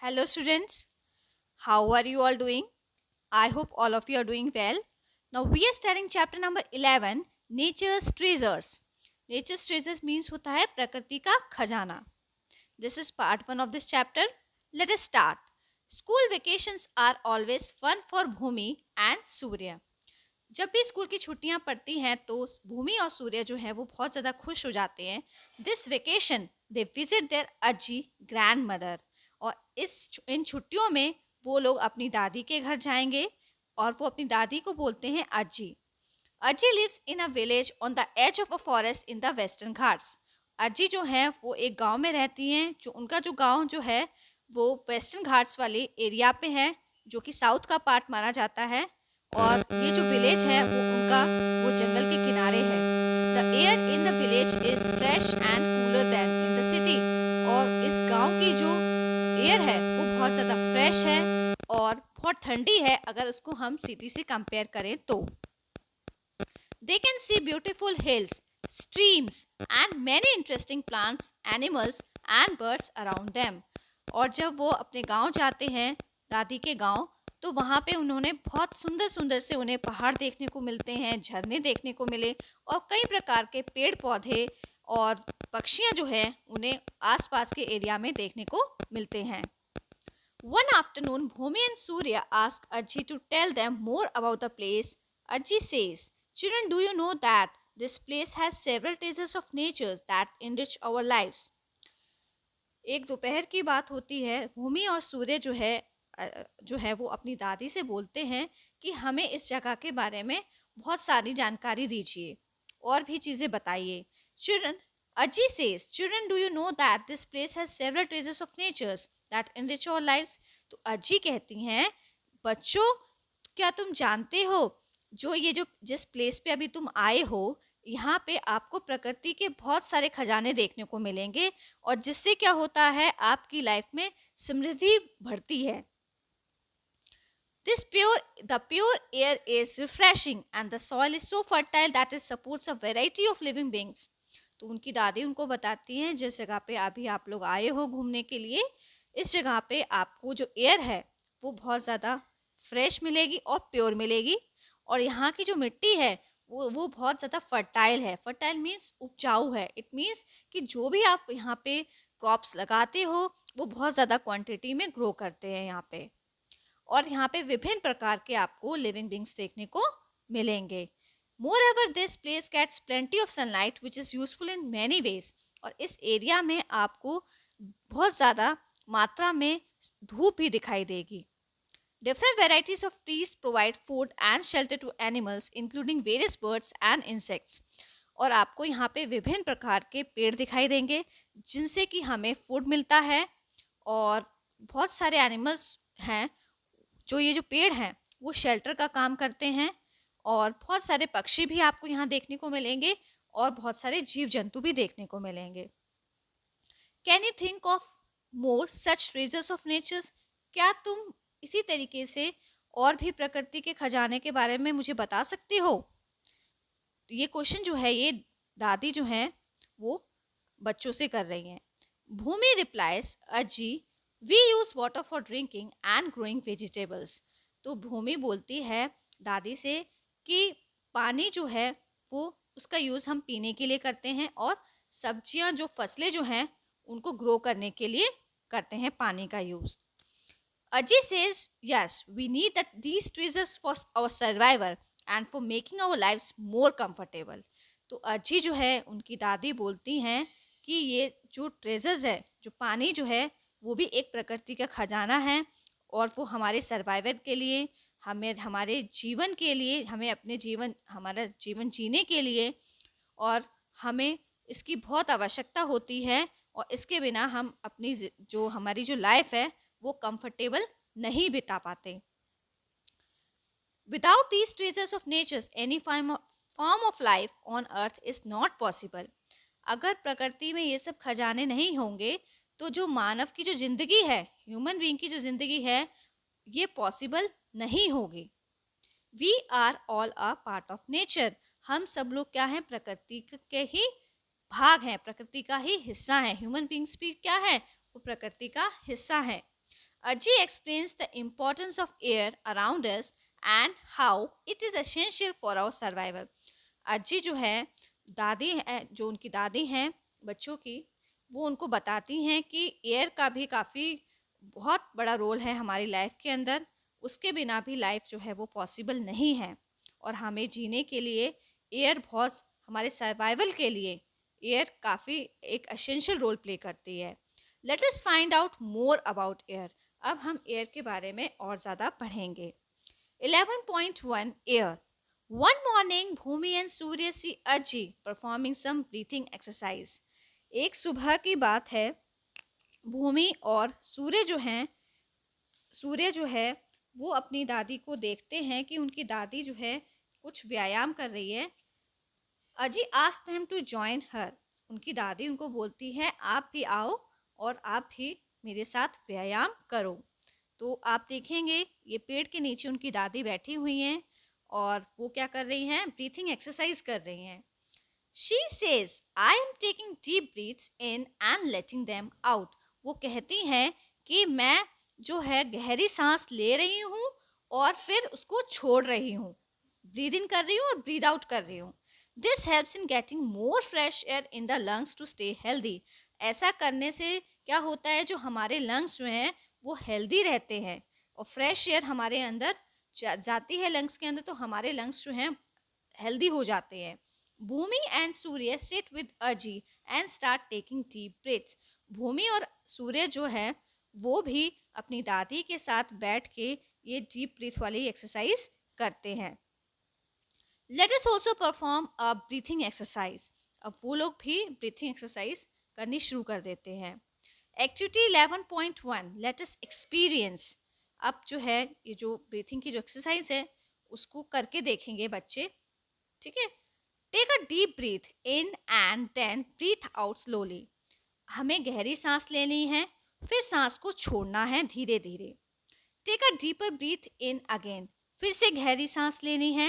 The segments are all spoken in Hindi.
Hello, students. How are you all doing? I hope all of you are doing well. Now, we are studying chapter number 11 Nature's Treasures. Nature's Treasures means होता है प्रकृति का खजाना. This is part 1 of this chapter. Let us start. School vacations are always fun for Bhumi and Surya. जब भी स्कूल की छुट्टियां पड़ती हैं तो भूमि और सूर्य जो है वो बहुत ज़्यादा खुश हो जाते हैं. This vacation they visit their Ajji grandmother. और इन छुट्टियों में वो लोग अपनी दादी के घर जाएंगे और वो अपनी दादी को बोलते हैं Ajji. Ajji lives in a village on the edge of a forest in the Western Ghats. Ajji जो है वो एक गांव में रहती हैं. जो उनका जो गांव जो है वो वेस्टर्न घाट्स वाले एरिया पे है, जो कि साउथ का पार्ट माना जाता है. और ये जो विलेज है वो जंगल के किनारे है. The air in the village is fresh and cooler then in the city. और इस गांव की जो एयर है वो बहुत ज़्यादा फ्रेश है और बहुत ठंडी है अगर उसको हम सिटी से कंपेयर करें तो. They can see beautiful hills, streams and many interesting plants, animals and birds around them. और जब वो अपने गांव जाते हैं, दादी के गांव, तो वहाँ पे उन्होंने बहुत सुंदर सुंदर से उन्हें पहाड़ देखने को मिलते हैं, झरने देखने को मिले और कई प्रकार के पेड़ पौधे और पक्षियाँ जो है उन्हें आसपास के एरिया में देखने को मिलते हैं. One afternoon, Bhumi and Surya ask Ajji to tell them more about the place. Ajji says, "Children, do you know that this place has several treasures of nature that enrich our lives?" एक दोपहर की बात होती है. भूमि और सूर्य जो है वो अपनी दादी से बोलते हैं कि हमें इस जगह के बारे में बहुत सारी जानकारी दीजिए और भी चीज़ें बताइए. Children, Aji says, children, do you know that this place has several treasures of natures that enrich our lives. तो अजी कहती हैं, बच्चों क्या तुम जानते हो जो जिस प्लेस पे अभी तुम आए हो, यहाँ पे आपको प्रकृति के बहुत सारे खजाने देखने को मिलेंगे और जिससे क्या होता है आपकी लाइफ में समृद्धि बढ़ती है. The pure air is refreshing and the soil is so fertile that it supports a variety of living beings. तो उनकी दादी उनको बताती हैं, जिस जगह पे अभी आप लोग आए हो घूमने के लिए, इस जगह पे आपको जो एयर है वो बहुत ज़्यादा फ्रेश मिलेगी और प्योर मिलेगी. और यहाँ की जो मिट्टी है वो बहुत ज़्यादा फर्टाइल है. फर्टाइल मीन्स उपजाऊ है. इट मीन्स कि जो भी आप यहाँ पे क्रॉप्स लगाते हो वो बहुत ज़्यादा क्वांटिटी में ग्रो करते हैं यहाँ पे. और यहाँ पे विभिन्न प्रकार के आपको लिविंग बींग्स देखने को मिलेंगे. Moreover, this place gets plenty of sunlight which is useful in many ways. और इस एरिया में आपको बहुत ज़्यादा मात्रा में धूप भी दिखाई देगी. Different varieties of trees provide food and shelter to animals, including various birds and insects. और आपको यहाँ पे विभिन्न प्रकार के पेड़ दिखाई देंगे जिनसे कि हमें फूड मिलता है और बहुत सारे एनिमल्स हैं. ये जो पेड़ हैं वो शेल्टर का काम करते हैं और बहुत सारे पक्षी भी आपको यहाँ देखने को मिलेंगे और बहुत सारे जीव जंतु भी देखने को मिलेंगे. Can you think of more such treasures of natures. क्या तुम इसी तरीके से और भी प्रकृति के खजाने के बारे में मुझे बता सकती हो. ये क्वेश्चन जो है ये दादी जो है वो बच्चों से कर रही हैं. Bhumi replies, Aji, we use water for drinking and growing vegetables. तो भूमि बोलती है दादी से कि पानी जो है वो उसका यूज़ हम पीने के लिए करते हैं और सब्जियां जो फसलें जो हैं उनको ग्रो करने के लिए करते हैं पानी का use. Aji says, yes, we need that these treasures for our survival and for making our lives more comfortable. तो अजी जो है उनकी दादी बोलती हैं कि ये जो ट्रेजर्स है, जो पानी जो है वो भी एक प्रकृति का खजाना है और वो हमारे सर्वाइवल के लिए, हमारे जीवन के लिए, हमारा जीवन जीने के लिए और हमें इसकी बहुत आवश्यकता होती है. और इसके बिना हम अपनी हमारी जो लाइफ है वो कंफर्टेबल नहीं बिता पाते. Without these treasures of natures any form of life on earth is not possible. अगर प्रकृति में ये सब खजाने नहीं होंगे तो जो मानव की जो जिंदगी है, ह्यूमन बीइंग की जो जिंदगी है, ये पॉसिबल नहीं होगी. We are all a part of nature. हम सब लोग क्या हैं, प्रकृति के ही भाग हैं, प्रकृति का ही हिस्सा है. ह्यूमन बीइंग्स भी क्या है, वो प्रकृति का हिस्सा है. Ajji explains the importance of air around us and how it is essential for our survival. अज्जी जो है दादी है, जो उनकी दादी हैं बच्चों की, वो उनको बताती हैं कि एयर का भी काफ़ी बहुत बड़ा रोल है हमारी लाइफ के अंदर। उसके बिना भी लाइफ जो है वो पॉसिबल नहीं है, और हमें जीने के लिए एयर बहुत, हमारे सर्वाइवल के लिए एयर काफ़ी एक एसेंशियल रोल प्ले करती है। Late us find out more about air. अब हम एयर के बारे में और ज़्यादा पढ़ेंगे। 11.1 air. One morning, Bhumi and Surya see Ajji performing some breathing exercise. एक सुबह की बात है, भूमि और सूर्य जो है वो अपनी दादी को देखते हैं कि उनकी दादी जो है कुछ व्यायाम कर रही है। अजी asked them to join her. उनकी दादी उनको बोलती है आप भी आओ और आप भी मेरे साथ व्यायाम करो। तो आप देखेंगे ये पेड़ के नीचे उनकी दादी बैठी हुई हैं और वो क्या कर रही हैं, ब्रीथिंग एक्सरसाइज कर रही हैं। She says I am taking deep breaths in and letting them out. वो कहती हैं कि मैं जो है गहरी सांस ले रही हूँ और फिर उसको छोड़ रही हूँ, ब्रीद इन कर रही हूँ और ब्रीद आउट कर रही हूँ। This helps in getting more fresh air in the lungs to stay healthy. ऐसा करने से क्या होता है, जो हमारे लंग्स जो हैं वो हेल्दी रहते हैं और फ्रेश एयर हमारे अंदर जाती है लंग्स के अंदर, तो हमारे लंग्स जो हैं हेल्दी हो जाते हैं। Bhoomi and Surya sit with Ajji and start taking deep breaths. Bhoomi और सूर्य जो है वो भी अपनी दादी के साथ बैठ के ये डीप ब्रीथ वाली एक्सरसाइज करते हैं। Let us also perform a breathing exercise. अब वो लोग भी ब्रीथिंग एक्सरसाइज करनी शुरू कर देते हैं। Activity 11.1 let us experience. अब जो है ये जो ब्रीथिंग की जो एक्सरसाइज है उसको करके देखेंगे बच्चे, ठीक है। Take a deep breath in and then breathe out slowly. हमें गहरी सांस लेनी है, फिर सांस को छोड़ना है धीरे धीरे। Take a deeper breath in again. फिर से गहरी सांस लेनी है।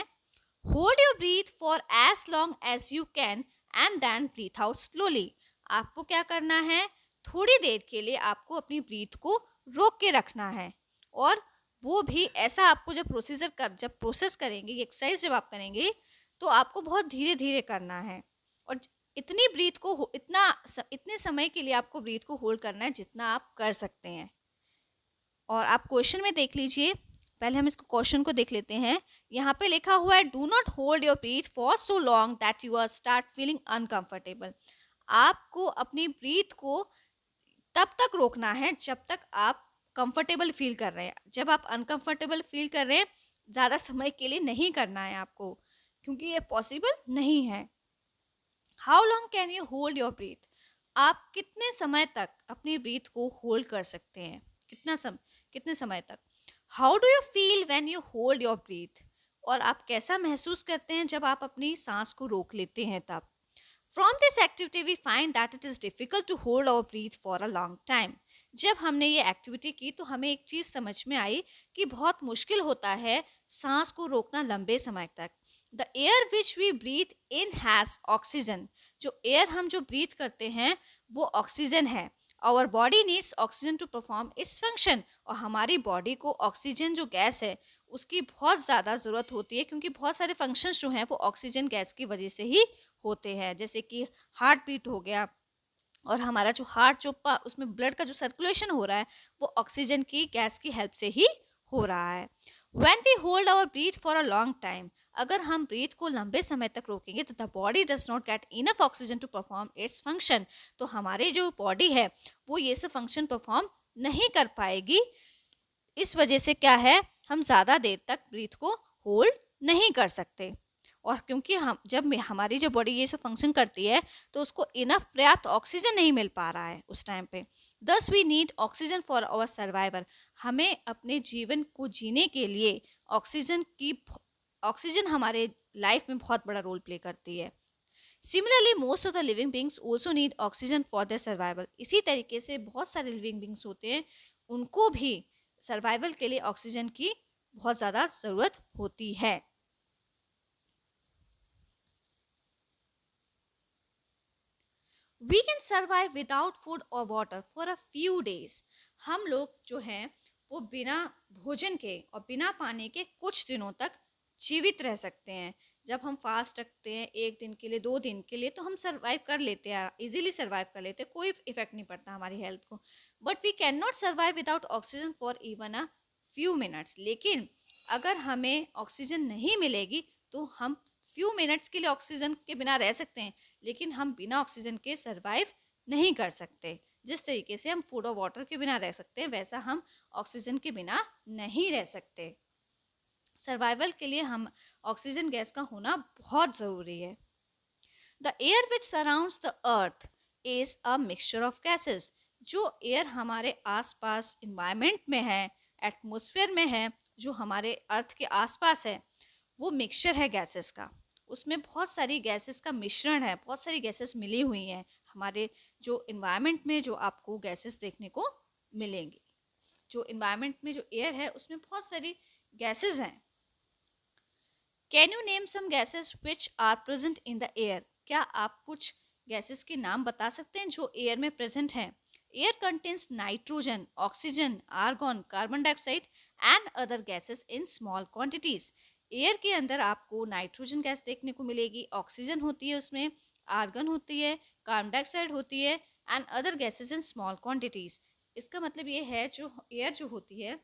Hold your breath for as long as you can and then breathe out slowly. आपको क्या करना है, थोड़ी देर के लिए आपको अपनी ब्रीथ को रोक के रखना है, और वो भी ऐसा आपको जब प्रोसेस करेंगे, एक्सरसाइज जब आप करेंगे तो आपको बहुत धीरे धीरे करना है, और इतनी ब्रीथ को इतने समय के लिए आपको ब्रीथ को होल्ड करना है जितना आप कर सकते हैं। और आप क्वेश्चन में देख लीजिए, पहले हम इसको क्वेश्चन को देख लेते हैं। यहाँ पे लिखा हुआ है do not hold your breath for so long that you are start feeling uncomfortable. आपको अपनी ब्रीथ को तब तक रोकना है जब तक आप कंफर्टेबल फील कर रहे हैं। जब आप अनकंफर्टेबल फील कर रहे हैं, ज़्यादा समय के लिए नहीं करना है आपको, क्योंकि ये पॉसिबल नहीं है। How long can you hold your breathe. आप कितने समय तक अपनी ब्रीथ को होल्ड कर सकते हैं, कितने समय तक। How do you feel when you hold your breathe. और आप कैसा महसूस करते हैं जब आप अपनी सांस को रोक लेते हैं तब। From this activity we find that it is difficult to hold our breath for a long time. जब हमने ये एक्टिविटी की तो हमें एक चीज़ समझ में आई कि बहुत मुश्किल होता है सांस को रोकना लंबे समय तक। The air which we breathe in has oxygen. जो एयर हम जो ब्रीथ करते हैं वो ऑक्सीजन है। Our body needs oxygen to perform its function. और हमारी बॉडी को ऑक्सीजन जो गैस है उसकी बहुत ज़्यादा ज़रूरत होती है, क्योंकि बहुत सारे फंक्शंस जो हैं वो ऑक्सीजन गैस की वजह से ही होते हैं। जैसे कि हार्ट बीट हो गया, और हमारा जो हार्ट उसमें ब्लड का जो सर्कुलेशन हो रहा है वो ऑक्सीजन की गैस की हेल्प से ही हो रहा है। When we hold our breath for a long time, अगर हम ब्रीथ को लंबे समय तक रोकेंगे तो the body does not get enough oxygen to perform its function. तो हमारी जो बॉडी है वो ये सब फंक्शन परफॉर्म नहीं कर पाएगी। इस वजह से क्या है, हम ज़्यादा देर तक ब्रीथ को होल्ड नहीं कर सकते। और क्योंकि हमारी जो बॉडी ये सब फंक्शन करती है तो उसको इनफ पर्याप्त ऑक्सीजन नहीं मिल पा रहा है उस टाइम पे। Thus we need oxygen for our survival. हमें अपने जीवन को जीने के लिए ऑक्सीजन हमारे लाइफ में बहुत बड़ा रोल प्ले करती है। Similarly most of the living beings also need oxygen for their survival. इसी तरीके से बहुत सारे लिविंग बींग्स होते हैं, उनको भी सर्वाइवल के लिए ऑक्सीजन की बहुत ज़्यादा ज़रूरत होती है। We can survive without food और water for a few days. हम लोग जो हैं वो बिना भोजन के और बिना पानी के कुछ दिनों तक जीवित रह सकते हैं। जब हम फास्ट रखते हैं 1 दिन के लिए, 2 दिन के लिए, तो हम सर्वाइव कर लेते हैं, इजीली सर्वाइव कर लेते हैं, कोई इफेक्ट नहीं पड़ता हमारी हेल्थ को। But we can not survive without oxygen for even a few minutes. लेकिन अगर हमें ऑक्सीजन नहीं मिलेगी तो हम फ्यू मिनट्स के लिए ऑक्सीजन के बिना रह सकते हैं, लेकिन हम बिना ऑक्सीजन के सर्वाइव नहीं कर सकते। जिस तरीके से हम फूड और वाटर के बिना रह सकते हैं, वैसा हम ऑक्सीजन के बिना नहीं रह सकते। सर्वाइवल के लिए हम ऑक्सीजन गैस का होना बहुत ज़रूरी है। The air which surrounds the earth is a mixture of gases. जो एयर हमारे आसपास इन्वायरमेंट में है, एटमॉस्फेयर में है, जो हमारे अर्थ के आसपास है, वो मिक्सचर है गैसेस का। उसमें बहुत सारी गैसेस का मिश्रण है, बहुत सारी गैसेस मिली हुई हैं हमारे जो इन्वायरमेंट में, जो आपको गैसेस देखने को मिलेंगी। जो इन्वायरमेंट में जो एयर है उसमें बहुत सारी गैसेस हैं। Can you name some gases which are present in the air. क्या आप कुछ गैसेस के नाम बता सकते हैं जो एयर में प्रेजेंट हैं? Air contains nitrogen, oxygen, argon, carbon dioxide and other gases in small quantities. Air के अंदर आपको नाइट्रोजन गैस देखने को मिलेगी, ऑक्सीजन होती है उसमें, आर्गन होती है, कार्बन डाइऑक्साइड होती है and other gases in small quantities. इसका मतलब ये है जो एयर जो होती है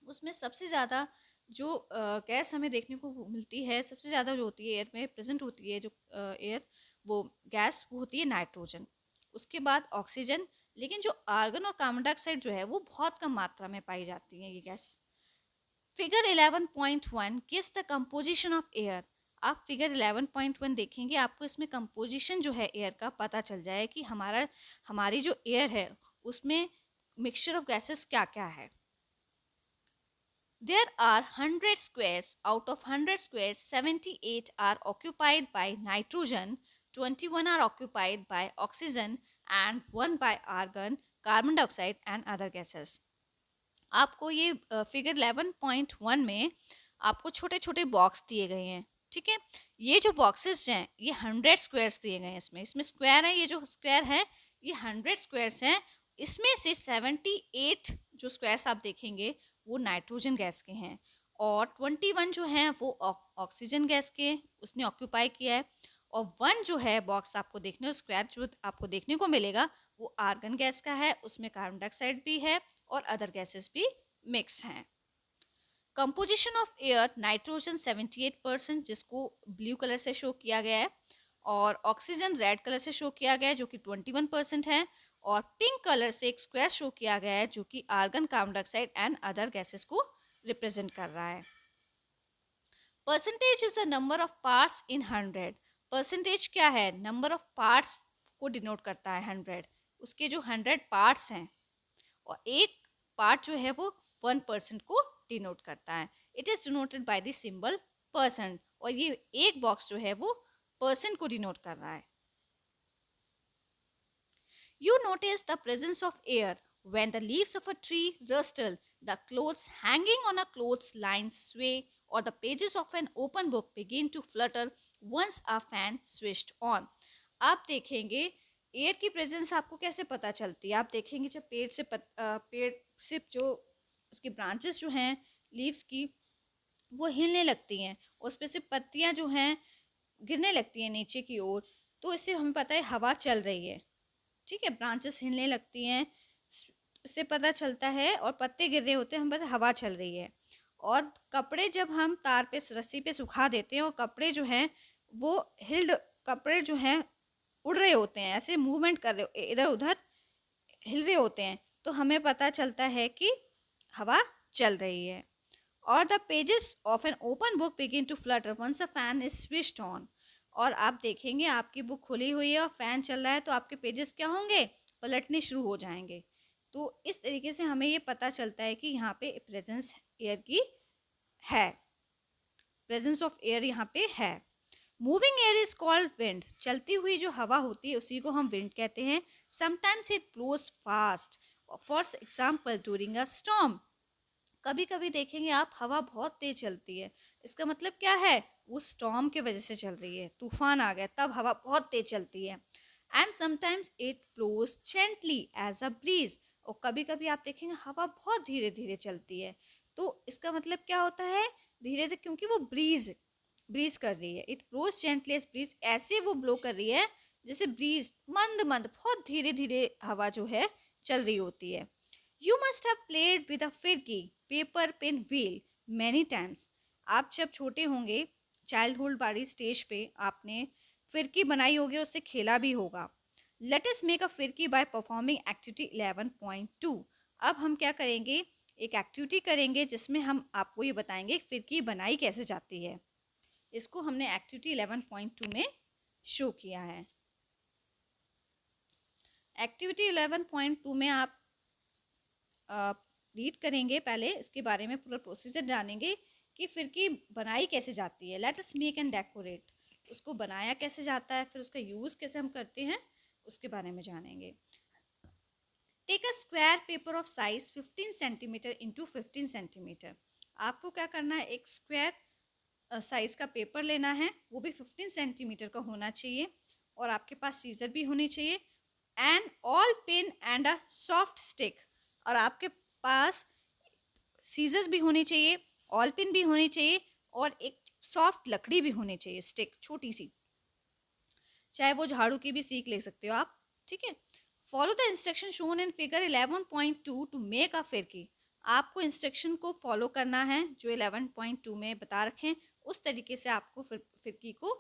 उसमें सबसे ज़्यादा जो गैस हमें देखने को मिलती है, सबसे ज़्यादा जो होती है एयर में प्रेजेंट होती है, जो एयर वो गैस वो होती है नाइट्रोजन, उसके बाद ऑक्सीजन। लेकिन जो आर्गन और कार्बन डाइऑक्साइड जो है वो बहुत कम मात्रा में पाई जाती है ये gas. Figure 11.1 gives the composition of air. आप फिगर 11.1 देखेंगे, आपको इसमें कंपोजिशन जो है एयर का पता चल जाए कि हमारी जो एयर है उसमें मिक्सचर ऑफ गैसेस क्या क्या है। There are 100 squares. Out of 100 squares, 78 are occupied by nitrogen, 21 are occupied by oxygen, and 1 by argon, carbon dioxide, and other gases. आपको ये फिगर 11.1 में आपको छोटे छोटे बॉक्स दिए गए हैं, ठीक है। ये जो बॉक्सेस हैं ये 100 स्क्वायर्स दिए गए हैं, इसमें स्क्वायर है, ये जो स्क्वायर है ये 100 स्क्वायर्स हैं। इसमें से 78 जो स्क्वायर्स आप देखेंगे वो नाइट्रोजन गैस के हैं और 21 जो हैं वो ऑक्सीजन गैस के उसने ऑक्यूपाई किया है, और 1 जो है बॉक्स आपको देखने स्क्वायर जो आपको देखने को मिलेगा वो आर्गन गैस का है, उसमें कार्बन डाइऑक्साइड भी है और अदर गैसेस भी मिक्स हैं। कंपोजिशन ऑफ एयर, नाइट्रोजन 78% जिसको ब्लू कलर से शो किया गया है, और ऑक्सीजन रेड कलर से शो किया गया है जो कि 21% है, और पिंक कलर से एक स्क्वायर शो किया गया है जो कि argon, carbon dioxide and other gases को रिप्रेजेंट कर रहा है। Percentage is the number of parts in 100। Percentage क्या है? नंबर ऑफ पार्ट्स को डिनोट करता है 100, उसके जो 100 पार्ट्स हैं, और एक पार्ट जो है वो 1% को डिनोट करता है। It is denoted by the symbol percent, और ये एक बॉक्स जो है वो परसेंट को डिनोट कर रहा है। You notice the presence of air when the leaves of a tree rustle, the clothes hanging on a clothesline sway, or the pages of an open book begin to flutter once a fan switched on. आप देखेंगे एयर की प्रेजेंस आपको कैसे पता चलती है? आप देखेंगे जब पेड़ से जो उसकी ब्रांचेस जो हैं लीव्स की वो हिलने लगती हैं, उस पर से पत्तियां जो हैं गिरने लगती हैं नीचे की ओर, तो इससे हमें पता है हवा चल रही है, ठीक है। ब्रांचेस हिलने लगती हैं, इससे पता चलता है, और पत्ते गिर रहे होते हैं, हम पता हवा चल रही है। और कपड़े जब हम तार पे रस्सी पे सुखा देते हैं और कपड़े जो हैं वो कपड़े जो हैं उड़ रहे होते हैं, ऐसे मूवमेंट कर रहे, इधर उधर हिल रहे होते हैं, तो हमें पता चलता है कि हवा चल रही है। और the pages of an open book begin to flutter once a fan is switched on. और आप देखेंगे आपकी बुक खुली हुई है और फैन चल रहा है, तो आपके पेजेस क्या होंगे? पलटने शुरू हो जाएंगे। तो इस तरीके से हमें ये पता चलता है कि यहाँ पे प्रेजेंस एयर की है, प्रेजेंस ऑफ एयर यहाँ पे है। Moving air is called wind. चलती हुई जो हवा होती है उसी को हम विंड कहते हैं। Sometimes it blows fast, for example during a storm. कभी कभी देखेंगे आप हवा बहुत तेज चलती है, इसका मतलब क्या है? वो स्टॉर्म के वजह से चल रही है, तूफान आ गया तब हवा बहुत तेज चलती है। And sometimes it blows gently as a breeze, और कभी कभी आप देखेंगे हवा बहुत धीरे धीरे चलती है। तो इसका मतलब क्या होता है, धीरे धीरे, क्योंकि वो ब्रीज कर रही है। It blows gently as breeze, ऐसे वो ब्लो कर रही है जैसे ब्रीज मंद मंद, बहुत धीरे धीरे हवा जो है चल रही होती है। You must have played with a phirki, paper, pen, wheel many times. आप जब छोटे होंगे, चाइल्डहुड वाली स्टेज पे आपने फिरकी बनाई होगी और उससे खेला भी होगा। लेट अस मेक अ फिरकी बाय परफॉर्मिंग एक्टिविटी 11.2। अब हम क्या करेंगे, एक एक्टिविटी करेंगे जिसमें हम आपको ये बताएंगे फिरकी बनाई कैसे जाती है। इसको हमने एक्टिविटी 11.2 में शो किया है। एक्टिविटी 11.2 में आप रीड करेंगे, पहले इसके बारे में पूरा प्रोसीजर जानेंगे कि फिरकी बनाई कैसे जाती है। Let us make and decorate, उसको बनाया कैसे जाता है, फिर उसका यूज़ कैसे हम करते हैं, उसके बारे में जानेंगे। Take a square paper of size 15 centimetre into 15 centimetre. आपको क्या करना है, एक स्क्वायर साइज का पेपर लेना है, वो भी 15 सेंटीमीटर का होना चाहिए, और आपके पास सीजर भी होनी चाहिए, and all pin and a soft stick. और आपके पास सीजर्स भी होनी चाहिए, ऑल पिन भी होनी चाहिए, और एक सॉफ्ट लकड़ी भी होनी चाहिए, स्टिक छोटी सी, चाहे वो झाड़ू की भी सीख ले सकते हो आप, ठीक है। Follow the instruction shown in figure 11.2 to make a firki. आपको इंस्ट्रक्शन को फॉलो करना है जो 11.2 में बता रखे, उस तरीके से आपको फिरकी को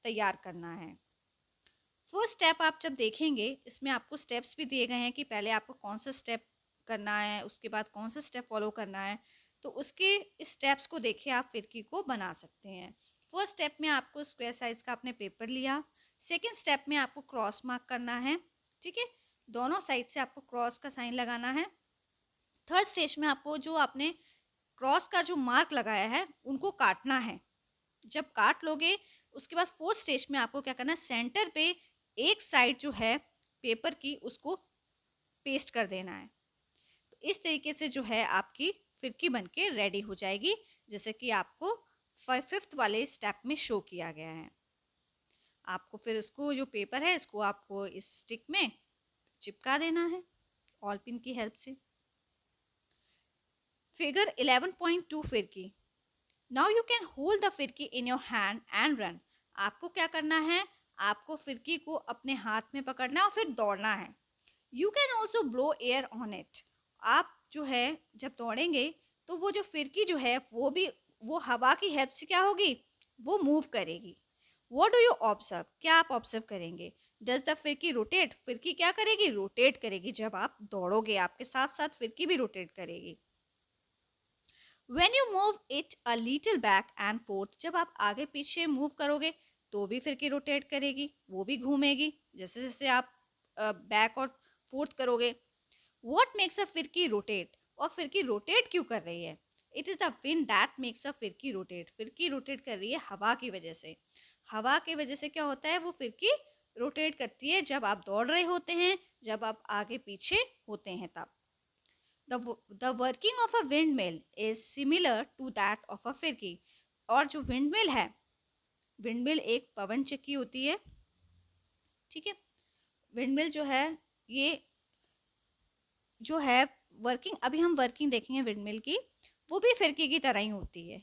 तैयार करना है। फर्स्ट स्टेप आप जब देखेंगे, इसमें आपको स्टेप्स भी दिए गए हैं कि पहले आपको कौन सा स्टेप करना है, उसके बाद कौन सा स्टेप फॉलो करना है। तो उसके स्टेप्स को देखे आप फिरकी को बना सकते हैं। फर्स्ट स्टेप में आपको स्क्वायर साइज का आपने पेपर लिया। सेकेंड स्टेप में आपको क्रॉस मार्क करना है, ठीक है, दोनों साइड से आपको क्रॉस का साइन लगाना है। थर्ड स्टेज में आपको जो आपने क्रॉस का जो मार्क लगाया है उनको काटना है। जब काट लोगे उसके बाद फोर्थ स्टेज में आपको क्या करना है, सेंटर पे एक साइड जो है पेपर की उसको पेस्ट कर देना है। तो इस तरीके से जो है आपकी फिरकी बनके रेडी हो जाएगी, जैसे कि आपको फिफ्थ वाले स्टेप में शो किया गया है। आपको फिर इसको जो पेपर है इसको आपको इस स्टिक में चिपका देना है ऑल पिन की हेल्प से। Figure 11.2 phirki. Now you can hold the phirki in your hand and run. आपको क्या करना है, आपको फिरकी को अपने हाथ में पकड़ना है और फिर दौड़ना है। You can also blow air on it. आप जो है जब दौड़ेंगे तो वो जो फिरकी जो है वो हवा की हेल्प से क्या होगी, वो मूव करेगी। What do you observe? क्या आप ऑब्जर्व करेंगे? Does the फिरकी रोटेट? फिरकी क्या करेगी, रोटेट करेगी। जब आप दौड़ोगे आपके साथ साथ फिरकी भी रोटेट करेगी। When you move it a little back and forth, जब आप आगे पीछे मूव करोगे तो भी फिरकी रोटेट करेगी, वो भी घूमेगी जैसे जैसे आप बैक और फोर्थ करोगे। What makes a फिरकी रोटेट? और फिरकी रोटेट क्यों कर रही है? It is the wind that makes a फिरकी रोटेट। फिरकी रोटेट कर रही है हवा की वजह से। हवा की वजह से क्या होता है, वो फिरकी रोटेट करती है जब आप दौड़ रहे होते हैं, जब आप आगे पीछे होते हैं तब। The working of a windmill is similar to that of a फिरकी। और जो विंडमिल है, विंडमिल एक पवन चक्की होती है, ठीक है। विंडमिल जो है ये जो है वर्किंग, अभी हम वर्किंग देखेंगे विंडमिल की, वो भी फिरकी की तरह ही होती है।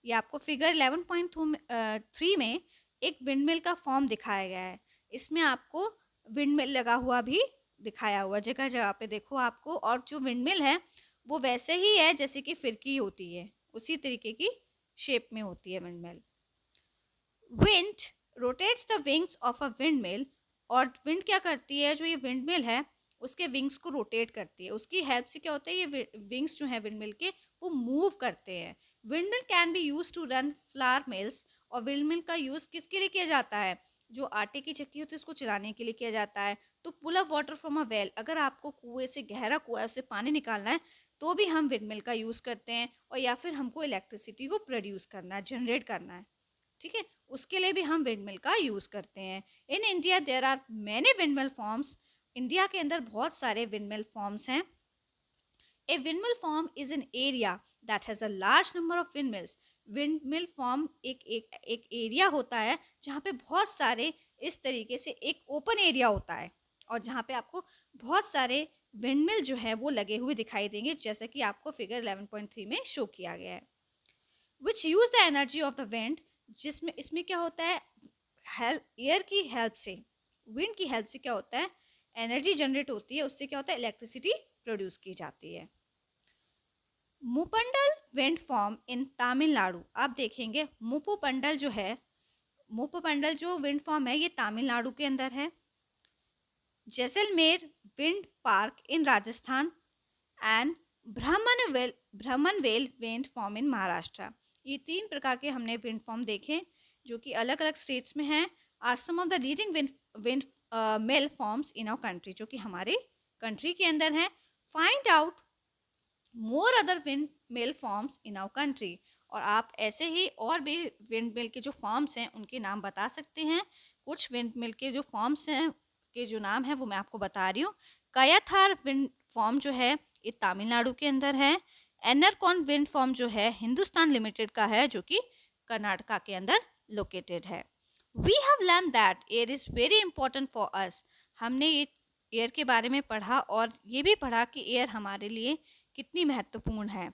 ये आपको फिगर 11.3 में एक विंडमिल का फॉर्म दिखाया गया है। इसमें आपको विंडमिल लगा हुआ भी दिखाया हुआ, जगह जगह पे देखो आपको। और जो विंडमिल है वो वैसे ही है जैसे कि फिरकी होती है, उसी तरीके की शेप में होती है windmill. Wind rotates the wings of a windmill. और विंड क्या करती है, जो ये विंडमिल है उसके विंग्स को रोटेट करती है। उसकी हेल्प से क्या होता है, ये विंग्स जो है विंडमिल के वो मूव करते हैं। Windmill can be use to run flour mills. और विंडमिल का यूज किसके लिए किया जाता है, जो आटे की चक्की होती है उसको चलाने के लिए किया जाता है। To pull up water from a well, अगर आपको कुएं से, गहरा कुआं है उससे पानी निकालना है तो भी हम विंडमिल का यूज करते हैं। और या फिर हमको इलेक्ट्रिसिटी को प्रोड्यूस करना है, जनरेट करना है, ठीक है, उसके लिए भी हम विंडमिल का यूज करते हैं। In India there are many windmill farms. India के अंदर बहुत सारे विंडमिल फॉर्म्स हैं। A windmill farm is an area that has a large number of windmills. Windmill farm एक एरिया होता है जहाँ पे बहुत सारे, इस तरीके से एक ओपन एरिया होता है और जहाँ पे आपको बहुत सारे विंडमिल जो है वो लगे हुए दिखाई देंगे, जैसा कि आपको फिगर 11.3 में शो किया गया है। विच use the energy of the wind, जिसमें इसमें क्या होता है, एयर की हेल्प से, विंड की हेल्प से क्या होता है, एनर्जी जनरेट होती है, उससे क्या होता है, इलेक्ट्रिसिटी प्रोड्यूस की जाती है। मुपंडल विंड फॉर्म इन तमिलनाडु, आप देखेंगे मुपुपंडल जो है, मुपुपंडल जो विंड फॉर्म है ये तमिलनाडु के अंदर है। Jaisalmer wind park in Rajasthan and Brahmanvel wind farm in Maharashtra. ये 3 प्रकार के हमने विंड फॉर्म देखे जो कि अलग अलग स्टेट्स में हैं। Are some of the leading windmill farms in our country, जो कि हमारे कंट्री के अंदर हैं। Find out more other windmill farms in our country, और आप ऐसे ही और भी विंड मिल के जो फॉर्म्स हैं उनके नाम बता सकते हैं। कुछ विंड मिल के जो फॉर्म्स हैं के जो नाम है वो मैं आपको बता रही हूँ। कयाथार विंड फॉर्म जो है ये तमिलनाडु के अंदर है। एनरकॉन विंड फॉर्म जो है हिंदुस्तान लिमिटेड का है, जो कि कर्नाटका के अंदर लोकेटेड है। We have learn that air is very important for us, हमने ये एयर के बारे में पढ़ा और ये भी पढ़ा कि एयर हमारे लिए कितनी महत्वपूर्ण है।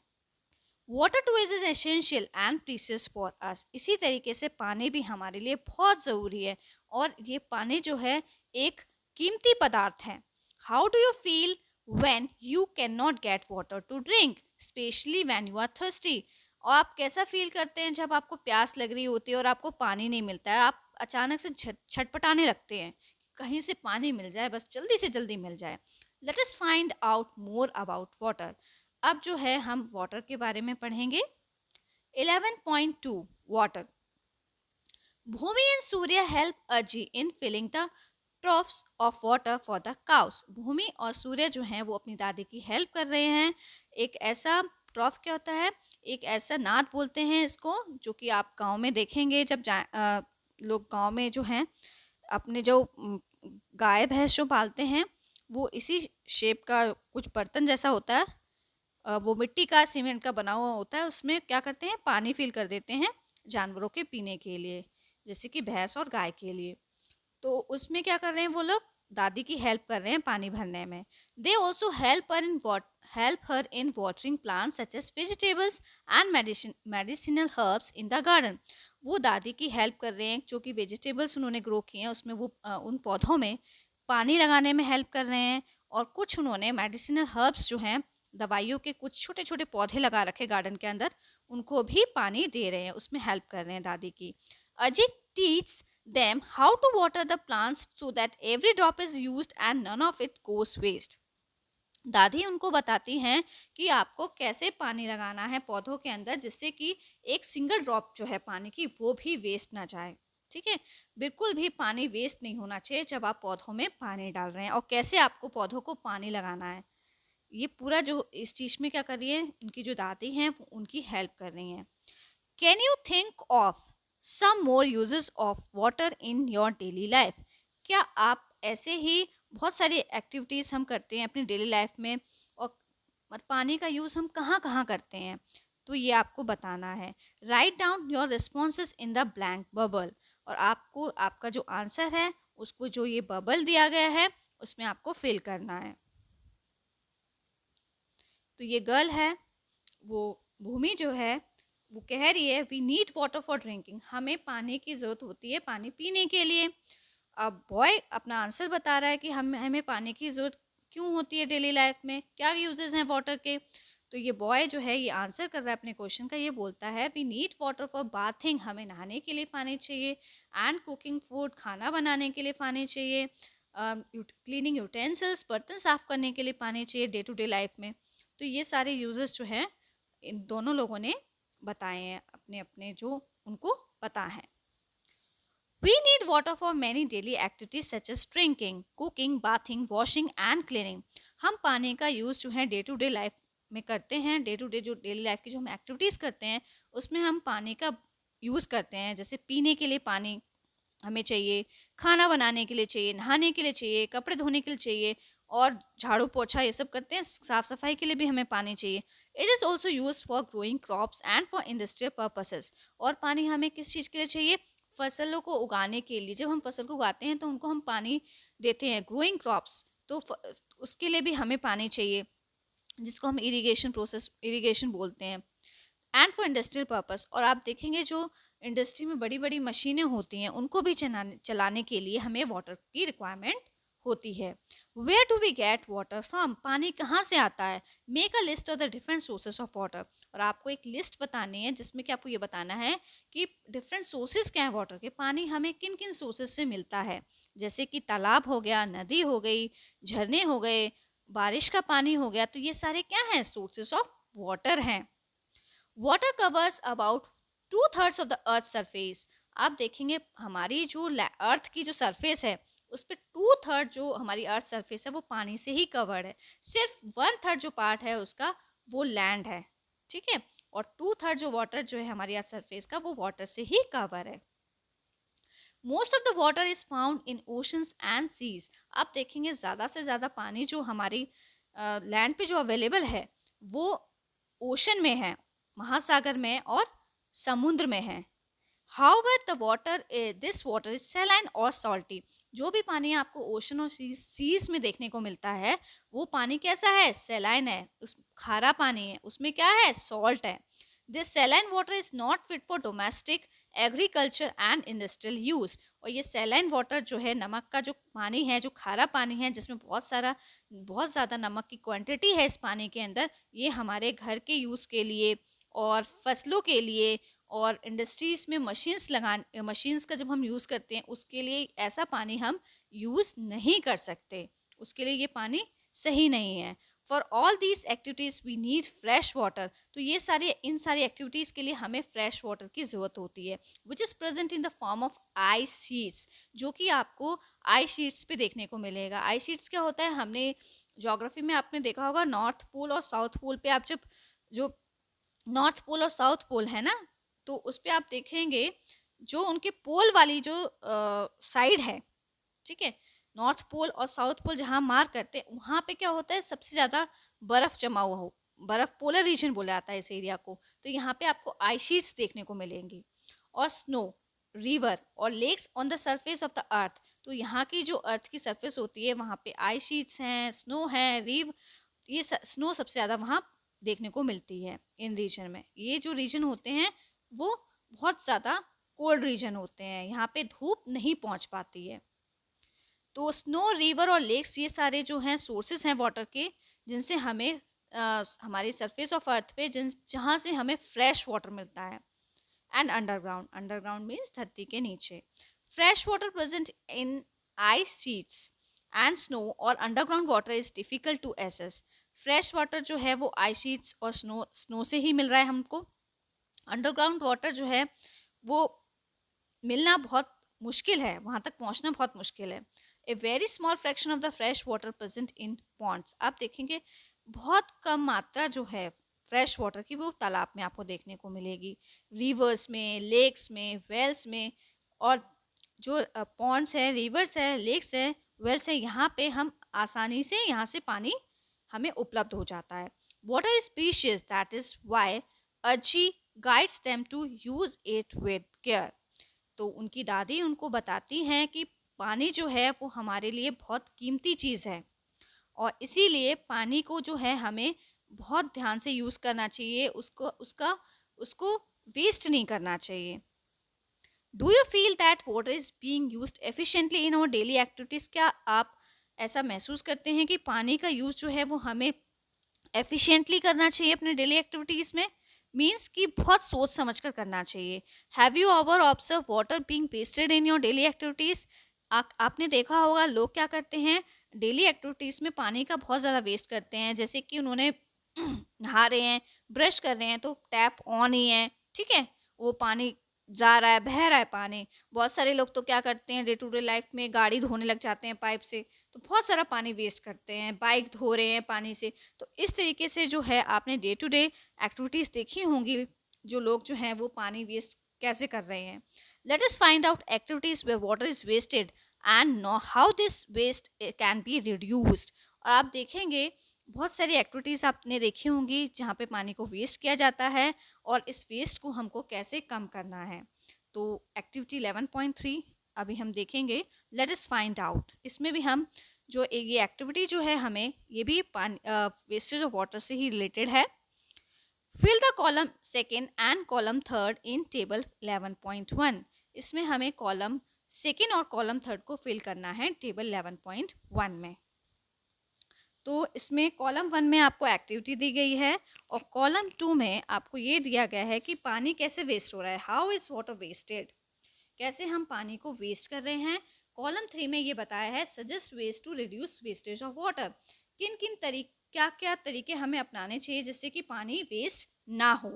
Water two is essential and precious for us, इसी तरीके से पानी भी हमारे लिए बहुत ज़रूरी है और ये पानी जो है एक कीमती पदार्थ है। How do you feel when you can not get water to drink, especially when you are thirsty, और आप कैसा फील करते हैं जब आपको प्यास लग रही होती है और आपको पानी नहीं मिलता है, आप अचानक से छटपटाने लगते हैं, कहीं से पानी मिल जाए, बस जल्दी से जल्दी मिल जाए। Late us find out more about water, अब जो है हम वाटर के बारे में पढ़ेंगे। 11.2 water. Bhoomi and Surya help Ajji in filling the troughs of water for the cows, Bhoomi और सूर्य जो हैं वो अपनी दादी की हेल्प कर रहे हैं। एक ऐसा ट्रॉफ क्या होता है, एक ऐसा नाद बोलते हैं इसको, जो कि आप गांव में देखेंगे जब लोग गांव में जो हैं अपने जो गाय भैंस जो पालते हैं वो इसी शेप का कुछ बर्तन जैसा होता है, वो मिट्टी का सीमेंट का बना हुआ होता है, उसमें क्या करते हैं पानी फिल कर देते हैं जानवरों के पीने के लिए, जैसे कि भैंस और गाय के लिए। तो उसमें क्या कर रहे हैं वो लोग, दादी की हेल्प कर रहे हैं पानी भरने में। They also help her in watering plants such as vegetables and medicinal herbs in the garden, वो दादी की हेल्प कर रहे हैं, जो कि वेजिटेबल्स उन्होंने ग्रो किए हैं उसमें वो उन पौधों में पानी लगाने में हेल्प कर रहे हैं, और कुछ उन्होंने मेडिसिनल हर्ब्स जो हैं दवाइयों के कुछ छोटे छोटे पौधे लगा रखे गार्डन के अंदर, उनको भी पानी दे रहे हैं, उसमें हेल्प कर रहे हैं दादी की। Ajit teach them how to water the plants so that every drop is used and none of it goes waste, दादी उनको बताती हैं कि आपको कैसे पानी लगाना है पौधों के अंदर, जिससे कि एक सिंगल ड्रॉप जो है पानी की वो भी वेस्ट ना जाए। ठीक है, बिल्कुल भी पानी वेस्ट नहीं होना चाहिए जब आप पौधों में पानी डाल रहे हैं, और कैसे आपको पौधों को पानी लगाना है, ये पूरा जो इस चीज़ में क्या कर रही है इनकी जो दादी हैं वो उनकी हेल्प कर रही हैं। Can you think of some more uses of water in your daily life, क्या आप ऐसे ही बहुत सारी एक्टिविटीज़ हम करते हैं अपनी डेली लाइफ में, और पानी का यूज़ हम कहाँ कहाँ करते हैं, तो ये आपको बताना है। Write down your responses in the blank bubble, और आपको आपका जो आंसर है उसको जो ये बबल दिया गया है उसमें आपको फिल करना है। तो ये गर्ल है, वो भूमि जो है वो कह रही है we need water for drinking, हमें पानी की ज़रूरत होती है पानी पीने के लिए। अब बॉय अपना आंसर बता रहा है कि हमें पानी की ज़रूरत क्यों होती है डेली लाइफ में, क्या यूजेस हैं वाटर के। तो ये बॉय जो है ये आंसर कर रहा है अपने क्वेश्चन का, ये बोलता है we need water for bathing, हमें नहाने के लिए पानी चाहिए, एंड कुकिंग फूड, खाना बनाने के लिए पानी चाहिए, क्लीनिंग यूटेंसिल्स, बर्तन साफ़ करने के लिए पानी चाहिए डे टू डे लाइफ में। तो ये सारे यूजेस जो हैं इन दोनों लोगों ने बताए हैं, अपने अपने जो उनको पता है। We need water for many daily activities such as drinking, cooking, bathing, washing and cleaning. हम पानी का यूज़ जो है डे टू डे लाइफ में करते हैं, डे टू डे जो डेली लाइफ की जो हम एक्टिविटीज़ करते हैं उसमें हम पानी का यूज़ करते हैं, जैसे पीने के लिए पानी हमें चाहिए, खाना बनाने के लिए चाहिए, नहाने के लिए चाहिए, कपड़े धोने के लिए चाहिए, और झाड़ू पोछा ये सब करते हैं, साफ़ सफाई के लिए भी हमें पानी चाहिए। It is also use for growing crops and for industrial purposes, और पानी हमें किस चीज़ के लिए चाहिए, फसलों को उगाने के लिए। जब हम फसल को उगाते हैं तो उनको हम पानी देते हैं, ग्रोइंग क्रॉप्स, तो उसके लिए भी हमें पानी चाहिए, जिसको हम इरिगेशन बोलते हैं, एंड फॉर इंडस्ट्रियल पर्पस। और आप देखेंगे जो इंडस्ट्री में बड़ी बड़ी मशीनें होती हैं उनको भी चलाने के लिए हमें वाटर की रिक्वायरमेंट होती है। Where do we get water from, पानी कहाँ से आता है? Make a list of the different sources of water. और आपको एक लिस्ट बतानी है जिसमें कि आपको ये बताना है कि डिफरेंट सोर्सेस क्या है वाटर के, पानी हमें किन किन सोर्सेस से मिलता है। जैसे कि तालाब हो गया, नदी हो गई, झरने हो गए, बारिश का पानी हो गया, तो ये सारे क्या हैं? सोर्सेस ऑफ वाटर हैं। Water covers about 2/3 of the earth surface. आप देखेंगे हमारी जो अर्थ की जो सरफेस है उस पर 2/3 जो हमारी अर्थ सरफेस है वो पानी से ही कवर्ड है। सिर्फ 1/3 जो पार्ट है उसका वो लैंड है, ठीक है। और 2/3 जो वाटर जो है हमारी अर्थ सरफेस का वो वाटर से ही कवर है। Most of the water is found in oceans and seas. आप देखेंगे ज़्यादा से ज़्यादा पानी जो हमारी लैंड पे जो अवेलेबल है वो ओशन में है, महासागर में और समुद्र में है। However the water this water is saline और सॉल्टी। जो भी पानी आपको ओशन और सीज में देखने को मिलता है वो पानी कैसा है? सैलाइन है, उस खारा पानी है, उसमें क्या है? सॉल्ट है। This saline water is not fit for domestic agriculture and industrial use. और ये सैलाइन वाटर जो है, नमक का जो पानी है, जो खारा पानी है जिसमें बहुत ज़्यादा नमक की क्वांटिटी है इस पानी के अंदर, ये हमारे घर के यूज़ के लिए और फसलों के लिए और इंडस्ट्रीज में मशीन्स का जब हम यूज़ करते हैं उसके लिए ऐसा पानी हम यूज़ नहीं कर सकते, उसके लिए ये पानी सही नहीं है। For all these activities we need fresh water. तो इन सारी एक्टिविटीज़ के लिए हमें फ्रेश वाटर की ज़रूरत होती है, which is present in the form of ice sheets, जो कि आपको आइस शीट्स पे देखने को मिलेगा। आइस शीट्स क्या होता है? हमने ज्योग्राफी में आपने देखा होगा नॉर्थ पोल और साउथ पोल पे आप जब जो नॉर्थ पोल और साउथ पोल है ना, तो उस पे आप देखेंगे जो उनके पोल वाली जो साइड है, ठीक है, नॉर्थ पोल और साउथ पोल जहाँ मार्क करते हैं वहाँ पे क्या होता है? सबसे ज़्यादा बर्फ जमा हुआ हो, बर्फ पोलर रीजन बोला जाता है इस एरिया को। तो यहाँ पे आपको आइस शीट्स देखने को मिलेंगी और स्नो, रिवर और lakes on the surface of the earth. तो यहाँ की जो अर्थ की सरफेस होती है वहाँ पे आइस शीट्स हैं, स्नो है, ये स्नो सबसे ज़्यादा वहाँ देखने को मिलती है इन रीजन में। ये जो रीजन होते हैं वो बहुत ज़्यादा कोल्ड रीजन होते हैं, यहाँ पे धूप नहीं पहुँच पाती है। तो स्नो, रिवर और लेक्स ये सारे जो हैं सोर्सेस हैं वाटर के, जिनसे हमें हमारी सरफेस ऑफ अर्थ पे जहाँ से हमें फ्रेश वाटर मिलता है। एंड अंडरग्राउंड, अंडरग्राउंड मीन्स धरती के नीचे। Fresh water present in ice sheets and snow और underground water is difficult to access. Fresh water जो है वो आइस शीट्स और स्नो से ही मिल रहा है हमको। अंडरग्राउंड वाटर जो है वो मिलना बहुत मुश्किल है, वहाँ तक पहुँचना बहुत मुश्किल है। A very small fraction of the fresh water present in ponds. आप देखेंगे बहुत कम मात्रा जो है फ्रेश वाटर की वो तालाब में आपको देखने को मिलेगी, रिवर्स में, लेक्स में, वेल्स में। और जो पॉन्ड्स है, रिवर्स है, लेक्स है, वेल्स है, यहाँ पे हम आसानी से यहाँ से पानी हमें उपलब्ध हो जाता है। Water is precious, that is why Ajji guides them to use it with care. तो उनकी दादी उनको बताती हैं कि पानी जो है वो हमारे लिए बहुत कीमती चीज़ है और इसीलिए पानी को जो है हमें बहुत ध्यान से यूज़ करना चाहिए, उसको वेस्ट नहीं करना चाहिए। Do you feel that water is being used efficiently in our daily activities? क्या आप ऐसा महसूस करते हैं कि पानी का यूज़ जो है वो हमें एफिशिएंटली करना चाहिए अपने डेली एक्टिविटीज़ में? मीन्स कि बहुत सोच समझ कर करना चाहिए। Have you ever observe water being wasted in your daily activities? आपने देखा होगा लोग क्या करते हैं, डेली एक्टिविटीज़ में पानी का बहुत ज़्यादा वेस्ट करते हैं। जैसे कि उन्होंने नहा रहे हैं, ब्रश कर रहे हैं तो टैप ऑन ही है, ठीक है, वो पानी जा रहा है, बह रहा है पानी। बहुत सारे लोग तो क्या करते हैं, डे टू डे लाइफ में गाड़ी धोने लग जाते हैं पाइप से, तो बहुत सारा पानी वेस्ट करते हैं, बाइक धो रहे हैं पानी से। तो इस तरीके से जो है आपने डे टू डे एक्टिविटीज़ देखी होंगी, जो लोग जो हैं वो पानी वेस्ट कैसे कर रहे हैं। Let us find out activities where water is wasted and know how this waste can be reduced. और आप देखेंगे बहुत सारी एक्टिविटीज़ आपने देखी होंगी जहाँ पे पानी को वेस्ट किया जाता है और इस वेस्ट को हमको कैसे कम करना है। तो एक्टिविटी 11.3 अभी हम देखेंगे, लेट अस फाइंड आउट। इसमें भी हम जो ये एक्टिविटी जो है हमें ये भी पानी वेस्टेज ऑफ वाटर से ही रिलेटेड है। Fill the column second and column third in table 11.1। इसमें हमें कॉलम सेकेंड और कॉलम थर्ड को फिल करना है टेबल 11.1 में। तो इसमें कॉलम 1 में आपको एक्टिविटी दी गई है और कॉलम 2 में आपको ये दिया गया है कि पानी कैसे वेस्ट हो रहा है, हाउ इज वाटर वेस्टेड, कैसे हम पानी को वेस्ट कर रहे हैं। कॉलम 3 में ये बताया है suggest ways to reduce wastage of water, किन किन क्या क्या तरीके हमें अपनाने चाहिए जिससे कि पानी वेस्ट ना हो।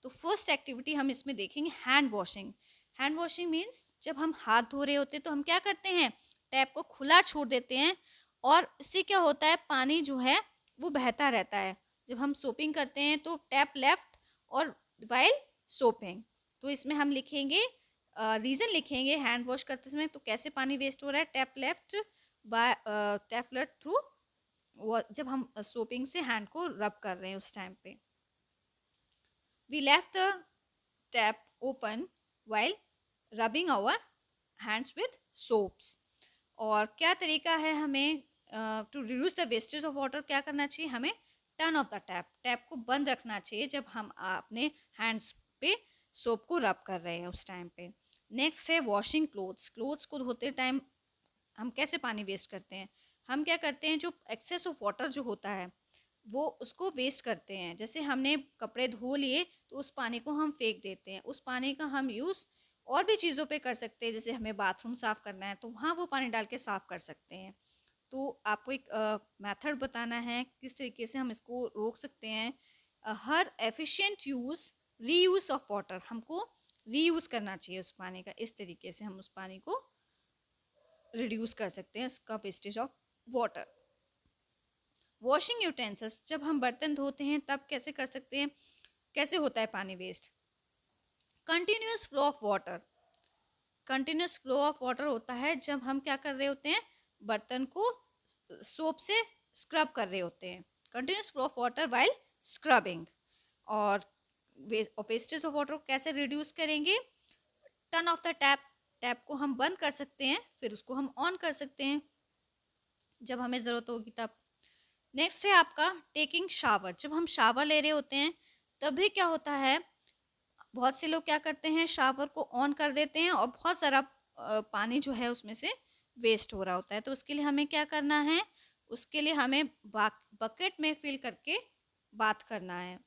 तो फर्स्ट एक्टिविटी हम इसमें देखेंगे hand washing. Hand washing means जब हम हाथ धो रहे होते हैं तो हम क्या करते हैं, टैप को खुला छोड़ देते हैं और इससे क्या होता है पानी जो है वो बहता रहता है। जब हम सोपिंग करते हैं तो टैप लेफ्ट और वाइल सोपिंग, तो इसमें हम लिखेंगे रीज़न लिखेंगे हैंड वॉश करते समय तो कैसे पानी वेस्ट हो रहा है। Tap left by tap left through, जब हम सोपिंग से हैंड को रब कर रहे हैं उस टाइम पे। We left the tap open while rubbing our hands with soaps. और क्या तरीका है हमें to reduce the wastage of water, क्या करना चाहिए हमें, turn off the tap, tap को बंद रखना चाहिए जब हम अपने हैंड्स पे सोप को रब कर रहे हैं उस टाइम पे। नेक्स्ट है वॉशिंग क्लोथ्स। क्लोथ्स को धोते टाइम हम कैसे पानी वेस्ट करते हैं, हम क्या करते हैं जो एक्सेस ऑफ वाटर जो होता है वो उसको वेस्ट करते हैं। जैसे हमने कपड़े धो लिए तो उस पानी को हम फेंक देते हैं, उस पानी का हम यूज़ और भी चीज़ों पे कर सकते हैं। जैसे हमें बाथरूम साफ़ करना है तो वहाँ वो पानी डाल के साफ़ कर सकते हैं। तो आपको एक मेथड बताना है किस तरीके से हम इसको रोक सकते हैं। Her efficient use reuse of water, हमको रीयूज़ करना चाहिए उस पानी का, इस तरीके से हम उस पानी को रिड्यूस कर सकते हैं इसका wastage of water. Washing utensils, जब हम बर्तन धोते हैं तब कैसे कर सकते हैं, कैसे होता है पानी waste. Continuous flow of water, continuous flow of water होता है जब हम क्या कर रहे होते हैं, बर्तन को सोप से स्क्रब कर रहे होते हैं। Continuous flow of water while scrubbing. और वेस्टेज ऑफ वाटर को कैसे रिड्यूस करेंगे, turn off the tap, tap को हम बंद कर सकते हैं फिर उसको हम ऑन कर सकते हैं जब हमें ज़रूरत होगी तब। नेक्स्ट है आपका टेकिंग शावर। जब हम शावर ले रहे होते हैं तभी क्या होता है, बहुत से लोग क्या करते हैं शावर को ऑन कर देते हैं और बहुत सारा पानी जो है उसमें से वेस्ट हो रहा होता है। तो उसके लिए हमें क्या करना है, उसके लिए हमें बकेट में फिल करके बात करना है।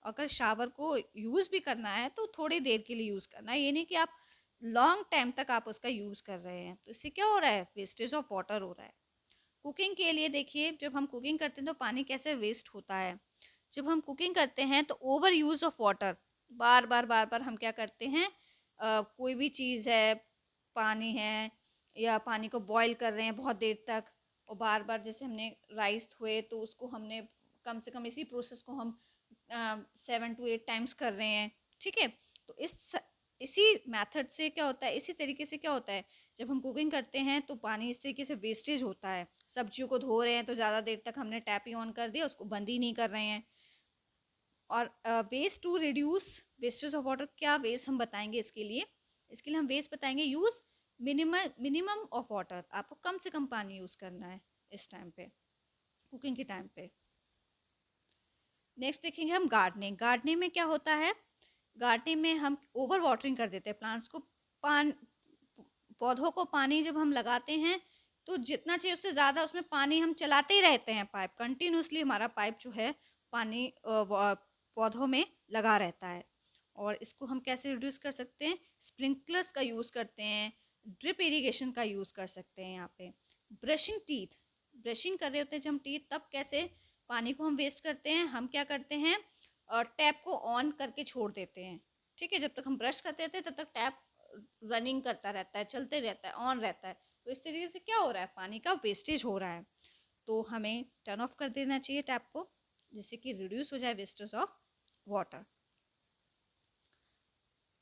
अगर शावर को यूज़ भी करना है तो थोड़ी देर के लिए यूज़ करना है, ये नहीं कि आप लॉन्ग टाइम तक आप उसका यूज़ कर रहे हैं। तो इससे क्या हो रहा है, वेस्टेज ऑफ वाटर हो रहा है। कुकिंग के लिए देखिए, जब हम कुकिंग करते हैं तो पानी कैसे वेस्ट होता है। जब हम कुकिंग करते हैं तो ओवर यूज़ ऑफ वाटर, बार बार हम क्या करते हैं, कोई भी चीज़ है, पानी है या पानी को बॉईल कर रहे हैं बहुत देर तक और बार बार जैसे हमने राइस धोए तो उसको हमने कम से कम इसी प्रोसेस को हम 7 to 8 टाइम्स कर रहे हैं, ठीक है। तो इसी मेथड से क्या होता है, इसी तरीके से क्या होता है, जब हम कुकिंग करते हैं तो पानी इस तरीके से वेस्टेज होता है। सब्जियों को धो रहे हैं तो ज़्यादा देर तक हमने टैप ही ऑन कर दिया, उसको बंद ही नहीं कर रहे हैं। और ways to reduce wastage of water, क्या वेस्ट हम बताएंगे इसके लिए हम वेस्ट बताएंगे यूज़ मिनिमम ऑफ वाटर, आपको कम से कम पानी यूज़ करना है इस टाइम पे, कुकिंग के टाइम पे। नेक्स्ट देखेंगे हम गार्डनिंग। गार्डनिंग में क्या होता है, गार्डनिंग में हम ओवर वाटरिंग कर देते हैं प्लांट्स को, पौधों को पानी जब हम लगाते हैं तो जितना चाहिए उससे ज़्यादा उसमें पानी हम चलाते ही रहते हैं, पाइप कंटिन्यूसली हमारा पाइप जो है पानी पौधों में लगा रहता है। और इसको हम कैसे रिड्यूस कर सकते हैं, स्प्रिंकलर्स का यूज़ करते हैं, ड्रिप इरिगेशन का यूज़ कर सकते हैं। यहाँ पे ब्रशिंग टीथ, ब्रशिंग कर रहे होते हैं जब हम टीथ, तब कैसे पानी को हम वेस्ट करते हैं, हम क्या करते हैं टैप को ऑन करके छोड़ देते हैं, ठीक है। जब तक हम ब्रश करते रहते हैं तब तक टैप रनिंग करता रहता है, चलते रहता है, ऑन रहता है। तो इस तरीके से क्या हो रहा है, पानी का वेस्टेज हो रहा है। तो हमें टर्न ऑफ कर देना चाहिए टैप को, जिससे कि रिड्यूस हो जाए wastage of water.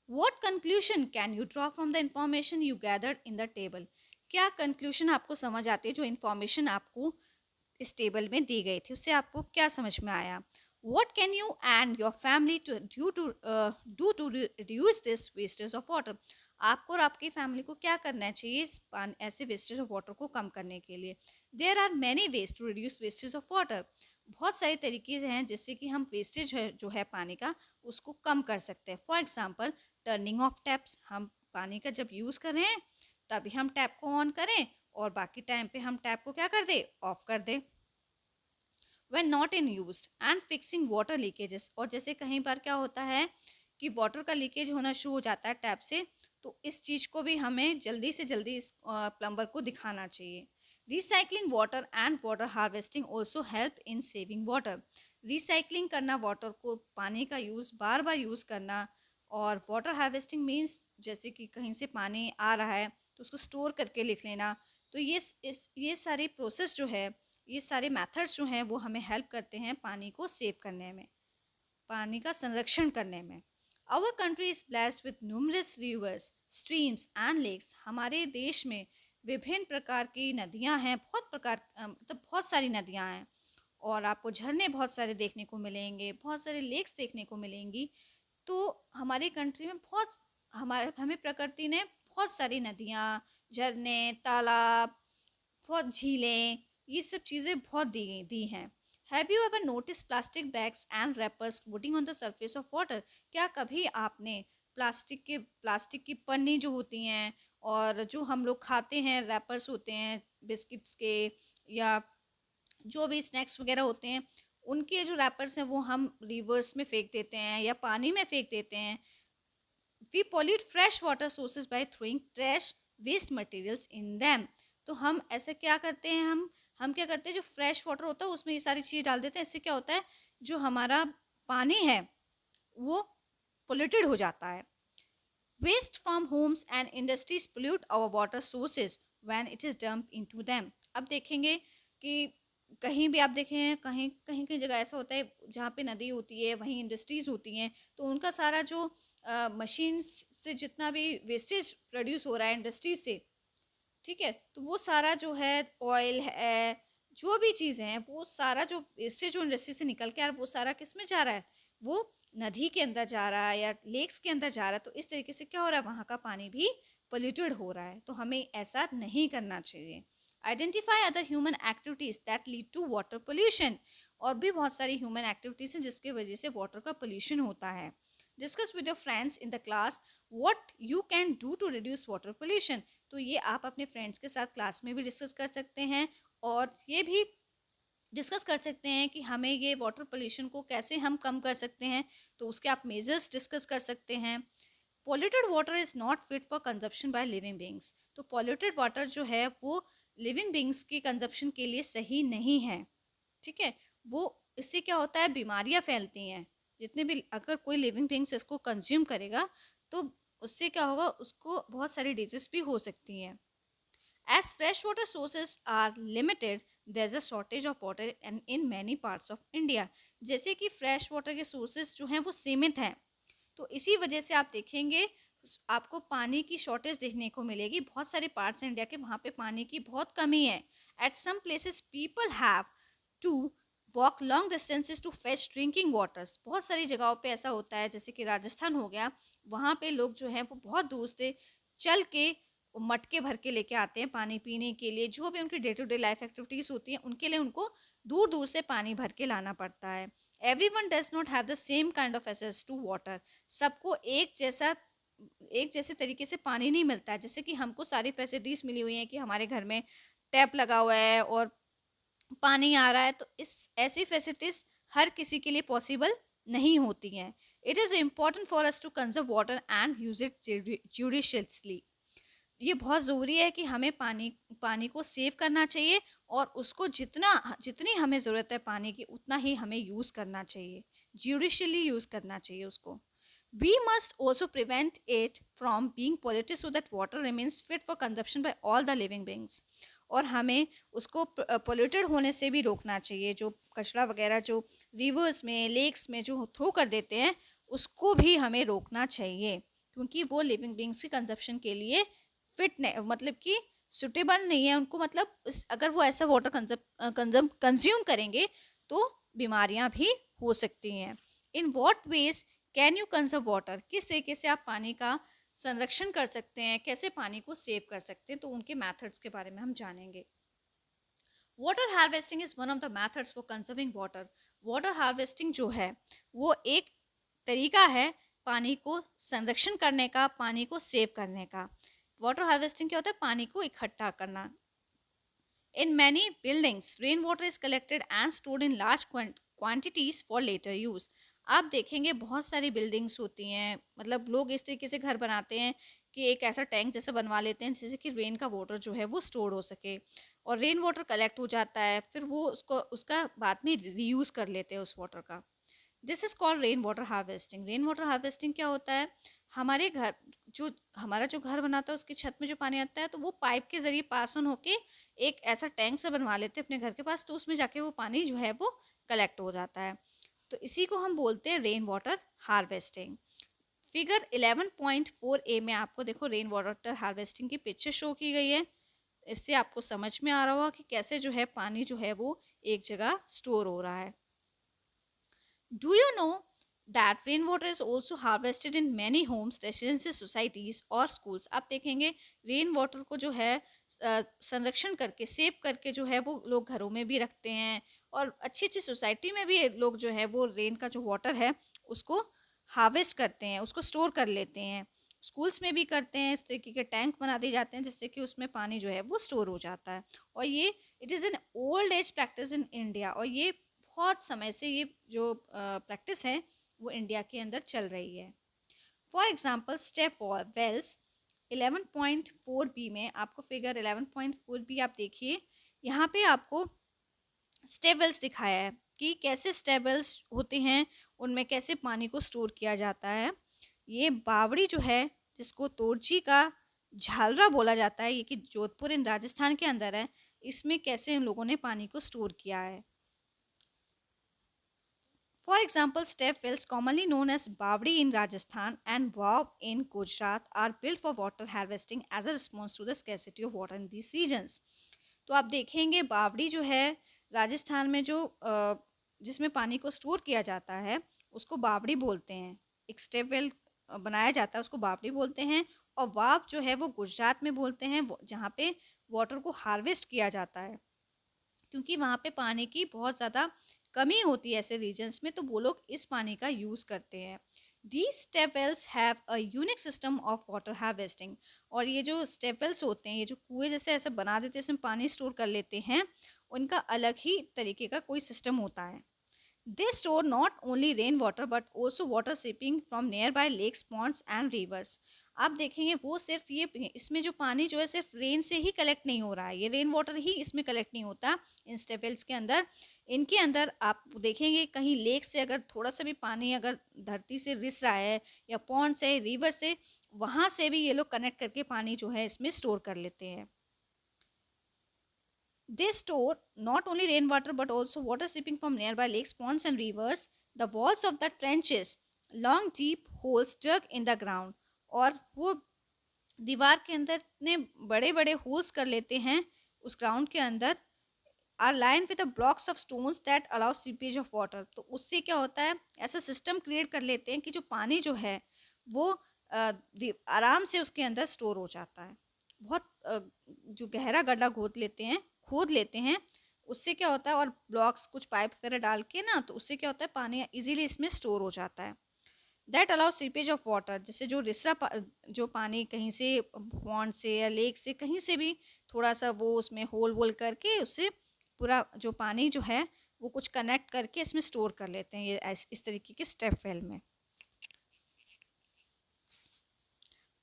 What conclusion can you draw from the information you gathered in the table? क्या कंक्लूजन आपको समझ आती है, जो इन्फॉर्मेशन आपको इस टेबल में दी गई थी उससे आपको क्या समझ में आया। What can you and your family do to reduce this wastage of water? आपको और आपकी फैमिली को क्या करना चाहिए इस ऐसे वेस्टेज ऑफ वाटर को कम करने के लिए। There are many ways to reduce wastage of water. बहुत सारे तरीके हैं जिससे कि हम वेस्टेज है जो है पानी का उसको कम कर सकते हैं। For example turning of taps, हम पानी का जब यूज़ कर रहे हैं तभी हम टैप को ऑन करें और बाकी टाइम पे हम टैप को क्या कर दे, ऑफ कर दे। when not in use and fixing water leakages, और जैसे कहीं बार क्या होता है कि वाटर का लीकेज होना शुरू हो जाता है टैप से, तो इस चीज़ को भी हमें जल्दी से जल्दी इस प्लम्बर को दिखाना चाहिए। Recycling water and water harvesting also help in saving water. Recycling करना, वाटर को पानी का यूज़ बार बार यूज़ करना, और वाटर हार्वेस्टिंग मीन्स जैसे कि कहीं से पानी आ रहा है तो उसको स्टोर करके लिख लेना। तो ये सारी प्रोसेस जो है, ये सारे मेथड्स जो हैं वो हमें हेल्प करते हैं पानी को सेव करने में, पानी का संरक्षण करने में। Our country is blessed with numerous rivers, streams and lakes. हमारे देश में विभिन्न प्रकार की नदियां हैं, मतलब बहुत सारी नदियां हैं, और आपको झरने बहुत सारे देखने को मिलेंगे, बहुत सारे लेक्स देखने को मिलेंगी। तो हमारी कंट्री में हमें प्रकृति ने बहुत सारी नदियाँ, झरने, तालाब, बहुत झीलें, ये सब चीज़ें बहुत दी हैं। Have you ever notice plastic bags and rappers floating on the surface of water? क्या कभी आपने प्लास्टिक की पन्नी जो होती हैं और जो हम लोग खाते हैं, रैपर्स होते हैं बिस्किट्स के या जो भी स्नैक्स वगैरह होते हैं, उनके जो रैपर्स हैं वो हम रिवर्स में फेंक देते हैं या पानी में फेंक देते हैं। We pollute fresh water sources by throwing trash waste materials in them. तो हम ऐसे क्या करते हैं, हम क्या करते हैं, जो फ्रेश वाटर होता है उसमें ये सारी चीज़ें डाल देते हैं। इससे क्या होता है, जो हमारा पानी है वो पोल्यूटेड हो जाता है। Waste from homes and industries pollute our water sources when it is dump into them. अब देखेंगे कि कहीं भी आप देखें, कहीं कहीं कहीं जगह ऐसा होता है जहाँ पे नदी होती है वहीं इंडस्ट्रीज होती हैं, तो उनका सारा जो मशीन्स से जितना भी वेस्टेज प्रोड्यूस हो रहा है इंडस्ट्रीज से, ठीक है, तो वो सारा जो है ऑयल है, जो भी चीज़ें हैं, वो सारा जो वेस्टेज जो इंडस्ट्री से निकल के आ रहा है वो सारा किस में जा रहा है, वो नदी के अंदर जा रहा है या लेक्स के अंदर जा रहा है। तो इस तरीके से क्या हो रहा है, वहाँ का पानी भी पोल्यूटेड हो रहा है। तो हमें ऐसा नहीं करना चाहिए। Identify other human activities that lead to water pollution. और भी बहुत सारी ह्यूमन एक्टिविटीज हैं जिसकी वजह से वाटर का पोल्यूशन होता है। Discuss with your friends in the class what you can do to reduce water pollution. तो ये आप अपने फ्रेंड्स के साथ क्लास में भी डिस्कस कर सकते हैं, और ये भी डिस्कस कर सकते हैं कि हमें ये वाटर पोल्यूशन को कैसे हम कम कर सकते हैं। तो उसके आप मेजर्स डिस्कस कर सकते हैं। Polluted water is not fit for consumption by living beings. तो पॉल्यूटेड वाटर जो है वो लिविंग बींग्स के कंजप्शन के लिए सही नहीं है, ठीक है। वो इससे क्या होता है, बीमारियां फैलती हैं। जितने भी अगर कोई लिविंग बींग्स इसको कंज्यूम करेगा तो उससे क्या होगा, उसको बहुत सारी डिजीज भी हो सकती हैं। As freshwater sources are limited, there is a shortage of water in many parts of India. जैसे कि फ्रेश वाटर के सोर्सेज जो हैं वो सीमित हैं, तो इसी वजह से आप देखेंगे आपको पानी की शॉर्टेज देखने को मिलेगी। बहुत सारे पार्ट्स हैं इंडिया के, वहाँ पे पानी की बहुत कमी है। At some places people have to walk long distances to fetch drinking waters. बहुत सारी जगहों पे ऐसा होता है, जैसे कि राजस्थान हो गया, वहाँ पे लोग जो हैं वो बहुत दूर से चल के मटके भर के लेके आते हैं पानी पीने के लिए। जो भी उनकी day to day life activities होती हैं उनके लिए उनको दूर दूर से पानी भर के लाना पड़ता है। Everyone does not have the same kind of access to water. सबको एक जैसे तरीके से पानी नहीं मिलता है। जैसे कि हमको सारी फैसिलिटीज़ मिली हुई हैं कि हमारे घर में टैप लगा हुआ है और पानी आ रहा है, तो इस ऐसी फैसिलिटीज़ हर किसी के लिए पॉसिबल नहीं होती हैं। It is important for us to conserve water and use it judiciously. ये बहुत ज़रूरी है कि हमें पानी को सेव करना चाहिए, और उसको जितनी हमें ज़रूरत है पानी की उतना ही हमें यूज़ करना चाहिए, ज्यूडिशियली यूज़ करना चाहिए उसको। We must also prevent it from being polluted so that water remains fit for consumption by all the living beings. और हमें उसको पोल्यूटेड होने से भी रोकना चाहिए। जो कचरा वगैरह जो रिवर्स में, लेक्स में जो थ्रो कर देते हैं, उसको भी हमें रोकना चाहिए, क्योंकि वो लिविंग बींग्स के कंजप्शन के लिए फिट नहीं, मतलब कि सुटेबल नहीं है उनको। मतलब अगर वो ऐसा वाटर कंज्यूम करेंगे तो बीमारियां भी हो सकती हैं। In what veg can you conserve water? किस तरीके से आप पानी का संरक्षण कर सकते हैं, कैसे पानी को सेव कर सकते हैं, तो उनके मेथड्स के बारे में हम जानेंगे। Water harvesting is one of the methods for conserving water. Water harvesting जो है वो एक तरीका है पानी को संरक्षण करने का, पानी को सेव करने का। वाटर हार्वेस्टिंग क्या होता है? पानी को इकट्ठा करना। In many buildings rain water is collected and stored in large quantities for later use. आप देखेंगे बहुत सारी बिल्डिंग्स होती हैं, मतलब लोग इस तरीके से घर बनाते हैं कि एक ऐसा टैंक जैसा बनवा लेते हैं जिससे कि रेन का वाटर जो है वो स्टोर हो सके, और रेन वाटर कलेक्ट हो जाता है, फिर वो उसको उसका बाद में रीयूज कर लेते हैं उस वाटर का। This is called rain water harvesting. Rain water harvesting क्या होता है? हमारे घर जो हमारा जो घर बनाता है उसकी छत में जो पानी आता है तो वो पाइप के जरिए पास ऑन होके एक ऐसा टैंक सा बनवा लेते हैं अपने घर के पास, तो उसमें जाके वो पानी जो है वो कलेक्ट हो जाता है। तो इसी को हम बोलते हैं रेन वाटर हार्वेस्टिंग। फिगर 11.4 ए में आपको देखो रेन वाटर हार्वेस्टिंग की पिक्चर शो की गई है। इससे आपको समझ में आ रहा होगा कि कैसे जो है पानी जो है वो एक जगह स्टोर हो रहा है। Do you know that rainwater is also harvested in many homes, residences, societies और schools? आप देखेंगे रेन वाटर को जो है संरक्षण करके, सेव करके जो है वो लोग घरों में भी रखते हैं, और अच्छी अच्छी सोसाइटी में भी लोग जो है वो रेन का जो वाटर है उसको हार्वेस्ट करते हैं, उसको स्टोर कर लेते हैं। स्कूल्स में भी करते हैं, इस तरीके के टैंक बना दिए जाते हैं जिससे कि उसमें पानी जो है वो स्टोर हो जाता है। और ये it is an old age practice in India, और ये बहुत समय से ये जो प्रैक्टिस है वो इंडिया के अंदर चल रही है। For example step wells 11.4 b में आपको फिगर 11.4 बी आप देखिए, यहाँ पे आपको स्टेप वेल्स दिखाया है कि कैसे स्टेप वेल्स होते हैं, उनमें कैसे पानी को स्टोर किया जाता है। ये बावड़ी जो है जिसको तोरची का झालरा बोला जाता है, ये कि जोधपुर इन राजस्थान के अंदर है, इसमें कैसे इन लोगों ने पानी को स्टोर किया है। For example, step wells, commonly known as Bawdi in Rajasthan and Vav in Gujarat, are built for water harvesting as a response to the scarcity of water in these regions. तो आप देखेंगे बावड़ी जो है राजस्थान में जो जिसमें पानी को स्टोर किया जाता है उसको बावड़ी बोलते हैं। एक स्टेप वेल बनाया जाता है उसको बावड़ी बोलते हैं, और वाव जो है वो गुजरात में बोलते हैं जहाँ पे वाटर को हार्वेस्ट किया जाता है, क्योंकि वहाँ पे पानी की बहुत ज़्यादा कमी होती है ऐसे रीजन्स में, तो वो लोग इस पानी का यूज़ करते हैं। These step wells have a unique system of water harvesting। और ये जो step wells होते हैं, ये जो कुएं जैसे ऐसे बना देते हैं, इसमें पानी स्टोर कर लेते हैं, उनका अलग ही तरीके का कोई सिस्टम होता है। They store not only rain water but also water seeping from nearby lakes, ponds and rivers। आप देखेंगे वो सिर्फ ये इसमें जो पानी जो है सिर्फ रेन से ही कलेक्ट नहीं हो रहा है, ये रेन वाटर ही इसमें कलेक्ट नहीं होता इन स्टेपल्स के अंदर। इनके अंदर आप देखेंगे कहीं लेक से अगर थोड़ा सा भी पानी अगर धरती से रिस रहा है, या पॉन्ड से, रिवर से, वहाँ से भी ये लोग कनेक्ट करके पानी जो है इसमें स्टोर कर लेते हैं। They store not only rainwater but also water seeping from nearby lakes, ponds and rivers. The walls of the trenches, long deep holes dug in the ground, और वो दीवार के अंदर इतने बड़े बड़े होल्स कर लेते हैं उस ग्राउंड के अंदर, are line with blocks of stones that allow seepage of water. तो उससे क्या होता है, ऐसा सिस्टम क्रिएट कर लेते हैं कि जो पानी जो है वो आराम से उसके अंदर स्टोर हो जाता है। बहुत जो गहरा गड्ढा खोद लेते हैं, उससे क्या होता है, और ब्लॉक्स कुछ पाइप वगैरह डाल के ना, तो उससे क्या होता है पानी इजीली इसमें स्टोर हो जाता है। That allow seepage of water, जैसे जो जो पानी कहीं से पॉन्ड से या लेक से कहीं से भी थोड़ा सा वो उसमें होल वोल करके उससे पूरा जो पानी जो है वो कुछ कनेक्ट करके इसमें स्टोर कर लेते हैं, ये इस तरीके के स्टेप वेल में।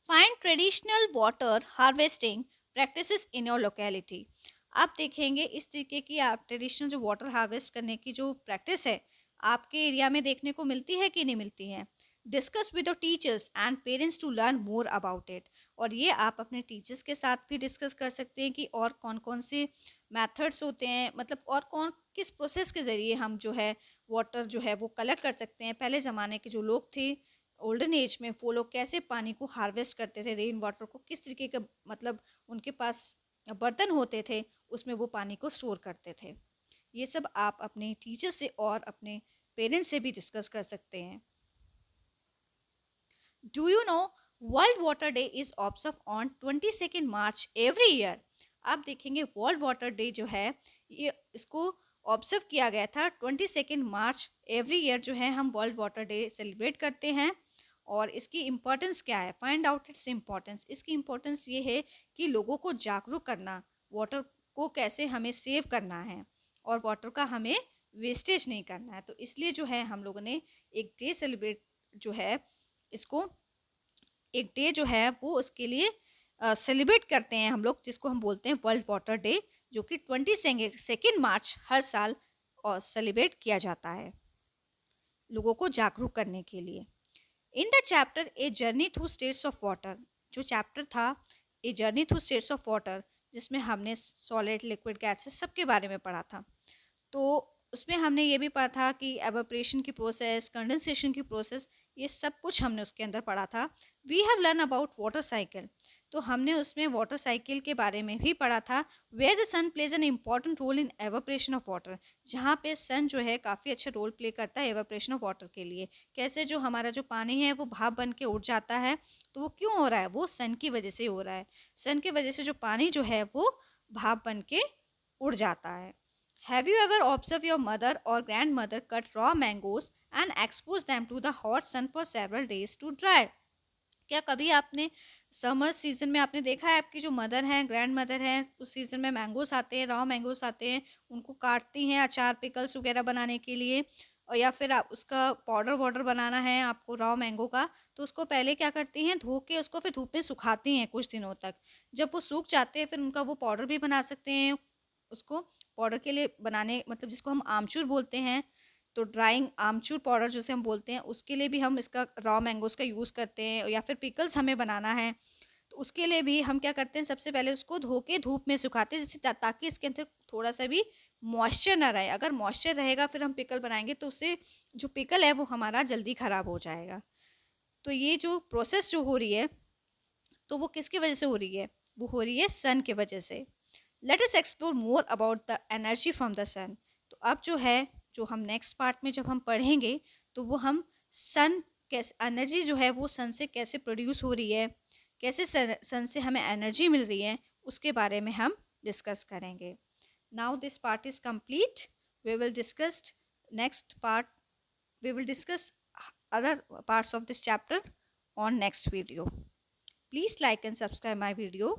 Find traditional water harvesting practices in your locality. आप देखेंगे इस तरीके की आप ट्रेडिशनल जो वाटर हार्वेस्ट करने की जो प्रैक्टिस है आपके एरिया में देखने को मिलती है कि नहीं मिलती है। Discuss with your teachers and parents to learn more about it. और ये आप अपने टीचर्स के साथ भी डिस्कस कर सकते हैं कि और कौन कौन से मेथड्स होते हैं, मतलब और कौन किस प्रोसेस के ज़रिए हम जो है वाटर जो है वो कलेक्ट कर सकते हैं। पहले ज़माने के जो लोग थे ओल्डन एज में, वो लोग कैसे पानी को हार्वेस्ट करते थे, रेन वाटर को किस तरीके का, मतलब उनके पास बर्तन होते थे उसमें वो पानी को स्टोर करते थे। ये सब आप अपने टीचर से और अपने पेरेंट्स से भी डिस्कस कर सकते हैं। Do you no world water day is observe on 22 March every year. आप देखेंगे वर्ल्ड वाटर डे जो है ये इसको ऑब्जर्व किया गया था 22 मार्च एवरी ईयर जो है हम वर्ल्ड वाटर डे सेलिब्रेट करते हैं। और इसकी इम्पोर्टेंस क्या है, फाइंड आउट इट्स इम्पोर्टेंस। इसकी इम्पोर्टेंस ये है कि लोगों को जागरूक करना, वाटर को कैसे हमें सेव करना है और वाटर का हमें वेस्टेज नहीं करना है। तो इसलिए जो है हम लोगों ने एक डे सेलिब्रेट जो है इसको एक डे जो है वो उसके लिए सेलिब्रेट करते हैं हम लोग, जिसको हम बोलते हैं वर्ल्ड वाटर डे, जो कि 22 मार्च हर साल और सेलिब्रेट किया जाता है लोगों को जागरूक करने के लिए। In the chapter a journey through states of water, जो चैप्टर था a journey through states of water, जिसमें हमने सॉलिड लिक्विड गैसेस सबके बारे में पढ़ा था। तो उसमें हमने ये भी पढ़ा था कि एवापोरेशन की प्रोसेस, कंडेंसेशन की प्रोसेस, ये सब कुछ हमने उसके अंदर पढ़ा था। We have learn about water cycle, तो हमने उसमें वाटर साइकिल के बारे में भी पढ़ा था। Where the sun plays an important role in evaporation of water, जहाँ पे सन जो है काफ़ी अच्छा रोल प्ले करता है एवापोरेशन ऑफ वाटर के लिए। कैसे जो हमारा जो पानी है वो भाप बन के उड़ जाता है, तो वो क्यों हो रहा है, वो सन की वजह से हो रहा है। सन की वजह से जो पानी जो है वो भाप बन के उड़ जाता है। Have you ever observed your mother or grandmother cut raw mangoes and expose them to the hot sun for several days to dry? क्या कभी आपने समर सीजन में आपने देखा है आपकी जो मदर हैं, ग्रैंड मदर हैं, उस सीजन में मैंगोस आते हैं, रॉ मैंगोस आते हैं, उनको काटती हैं अचार पिकल्स वगैरह बनाने के लिए, और या फिर आप उसका पाउडर वाउडर बनाना है आपको रॉ मैंगो का, तो उसको पहले क्या करती हैं, धो के उसको फिर धूप में सुखाती हैं कुछ दिनों तक। जब वो सूख जाते हैं फिर उनका वो पाउडर भी बना सकते हैं। उसको पाउडर के लिए बनाने, मतलब जिसको हम आमचूर बोलते हैं, तो ड्राइंग आमचूर पाउडर जिसे हम बोलते हैं, उसके लिए भी हम इसका रॉ मैंगोज़ का यूज़ करते हैं। या फिर पिकल्स हमें बनाना है तो उसके लिए भी हम क्या करते हैं, सबसे पहले उसको धो के धूप में सुखाते हैं, जिससे ताकि इसके अंदर थोड़ा सा भी मॉइस्चर ना रहे। अगर मॉइस्चर रहेगा फिर हम पिकल बनाएंगे तो उससे जो पिकल है वो हमारा जल्दी ख़राब हो जाएगा। तो ये जो प्रोसेस जो हो रही है, तो वो किसकी वजह से हो रही है, वो हो रही है सन की वजह से। Let us explore more about the energy from the sun. तो अब जो है, जो हम नेक्स्ट पार्ट में जब हम पढ़ेंगे, तो वो हम सन कैसे एनर्जी जो है वो सन से कैसे प्रोड्यूस हो रही है, कैसे सन से हमें एनर्जी मिल रही है, उसके बारे में हम डिस्कस करेंगे। Now this part is complete. We will discuss next part, we will discuss other parts of this chapter on next video. Please like and subscribe my video.